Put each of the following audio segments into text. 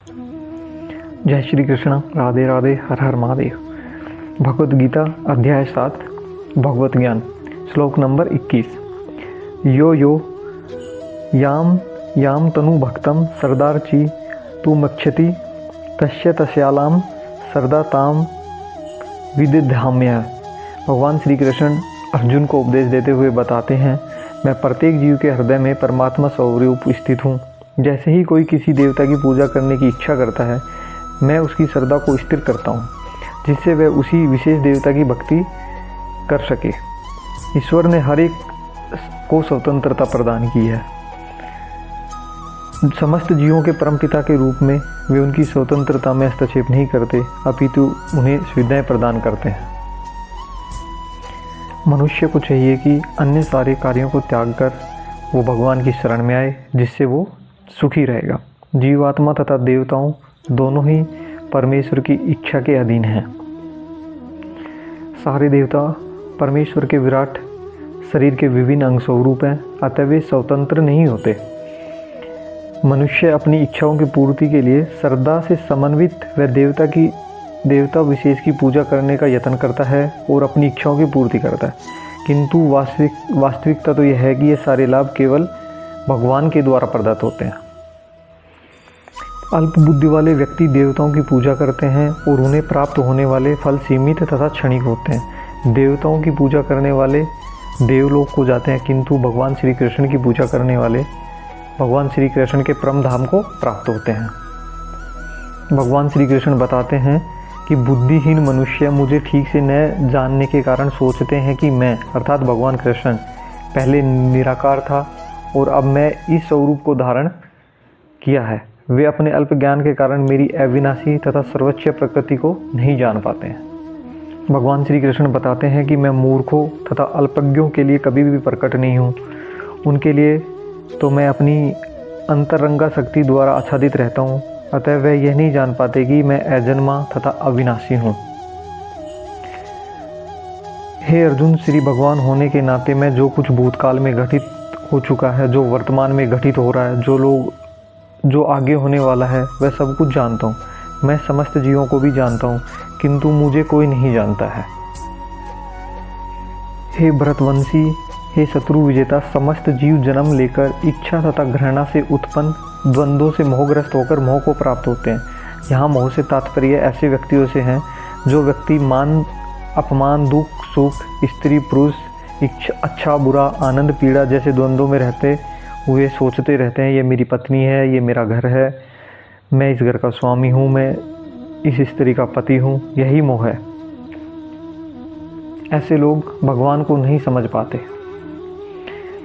जय श्री कृष्ण, राधे राधे, हर हर महादेव। भगवत गीता अध्याय 7 भगवत ज्ञान, श्लोक नंबर 21। यो यो याम याम तनु भक्तम सरदारची तू मक्षति तस्य तस्यालाम सरदा ताम विदिधाम्य। भगवान श्री कृष्ण अर्जुन को उपदेश देते हुए बताते हैं, मैं प्रत्येक जीव के हृदय में परमात्मा स्वरूप स्थित हूँ। जैसे ही कोई किसी देवता की पूजा करने की इच्छा करता है, मैं उसकी श्रद्धा को स्थिर करता हूँ, जिससे वह उसी विशेष देवता की भक्ति कर सके। ईश्वर ने हर एक को स्वतंत्रता प्रदान की है। समस्त जीवों के परमपिता के रूप में वे उनकी स्वतंत्रता में हस्तक्षेप नहीं करते, अपितु उन्हें सुविधाएं प्रदान करते हैं। मनुष्य को चाहिए कि अन्य सारे कार्यों को त्याग कर वो भगवान की शरण में आए, जिससे वो सुखी रहेगा। जीवात्मा तथा देवताओं दोनों ही परमेश्वर की इच्छा के अधीन हैं। सारे देवता परमेश्वर के विराट शरीर के विभिन्न अंग स्वरूप हैं, अतः वे स्वतंत्र नहीं होते। मनुष्य अपनी इच्छाओं की पूर्ति के लिए श्रद्धा से समन्वित व देवता विशेष की पूजा करने का यत्न करता है और अपनी इच्छाओं की पूर्ति करता है, किंतु वास्तविकता तो यह है कि ये सारे लाभ केवल भगवान के द्वारा प्रदत्त होते हैं। अल्प बुद्धि वाले व्यक्ति देवताओं की पूजा करते हैं और उन्हें प्राप्त होने वाले फल सीमित तथा क्षणिक होते हैं। देवताओं की पूजा करने वाले देवलोक को जाते हैं, किंतु भगवान श्री कृष्ण की पूजा करने वाले भगवान श्री कृष्ण के परम धाम को प्राप्त होते हैं। भगवान श्री कृष्ण बताते हैं कि बुद्धिहीन मनुष्य मुझे ठीक से न जानने के कारण सोचते हैं कि मैं अर्थात भगवान कृष्ण पहले निराकार था और अब मैं इस स्वरूप को धारण किया है। वे अपने अल्प ज्ञान के कारण मेरी अविनाशी तथा सर्वोच्च प्रकृति को नहीं जान पाते हैं। भगवान श्री कृष्ण बताते हैं कि मैं मूर्खों तथा अल्पज्ञों के लिए कभी भी प्रकट नहीं हूँ। उनके लिए तो मैं अपनी अंतरंगा शक्ति द्वारा आच्छादित रहता हूँ, अतः वह यह नहीं जान पाते कि मैं अजन्मा तथा अविनाशी हूँ। हे अर्जुन, श्री भगवान होने के नाते मैं जो कुछ भूतकाल में घटित हो चुका है, जो वर्तमान में घटित हो रहा है, जो आगे होने वाला है, वह सब कुछ जानता हूँ। मैं समस्त जीवों को भी जानता हूँ, किंतु मुझे कोई नहीं जानता है। हे भरतवंशी, हे शत्रु विजेता, समस्त जीव जन्म लेकर इच्छा तथा घृणा से उत्पन्न द्वंद्वों से मोहग्रस्त होकर मोह को प्राप्त होते हैं। यहाँ मोह से तात्पर्य ऐसे व्यक्तियों से हैं जो व्यक्ति मान अपमान, दुख सुख, स्त्री पुरुष, अच्छा बुरा, आनंद पीड़ा जैसे द्वंद्वों में रहते हुए सोचते रहते हैं, ये मेरी पत्नी है, ये मेरा घर है, मैं इस घर का स्वामी हूँ, मैं इस स्त्री का पति हूँ। यही मोह है। ऐसे लोग भगवान को नहीं समझ पाते।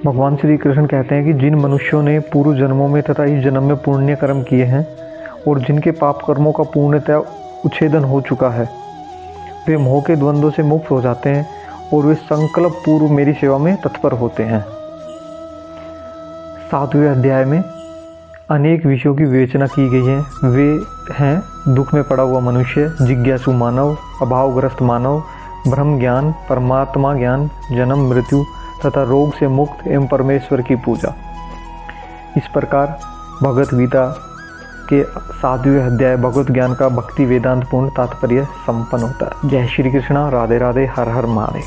भगवान श्री कृष्ण कहते हैं कि जिन मनुष्यों ने पूर्व जन्मों में तथा इस जन्म में पुण्य कर्म किए हैं और जिनके पाप कर्मों का पूर्णतः उच्छेदन हो चुका है, वे मोह के द्वंद्वों से मुक्त हो जाते हैं और वे संकल्प पूर्व मेरी सेवा में तत्पर होते हैं। 7वें अध्याय में अनेक विषयों की विवेचना की गई है। वे हैं दुख में पड़ा हुआ मनुष्य, जिज्ञासु मानव, अभावग्रस्त मानव, ब्रह्म ज्ञान, परमात्मा ज्ञान, जन्म मृत्यु तथा रोग से मुक्त एवं परमेश्वर की पूजा। इस प्रकार भगवत गीता के 7वें अध्याय भगवत ज्ञान का भक्ति वेदांत पूर्ण तात्पर्य संपन्न होता है। जय श्री कृष्ण, राधे राधे, हर हर महादेव।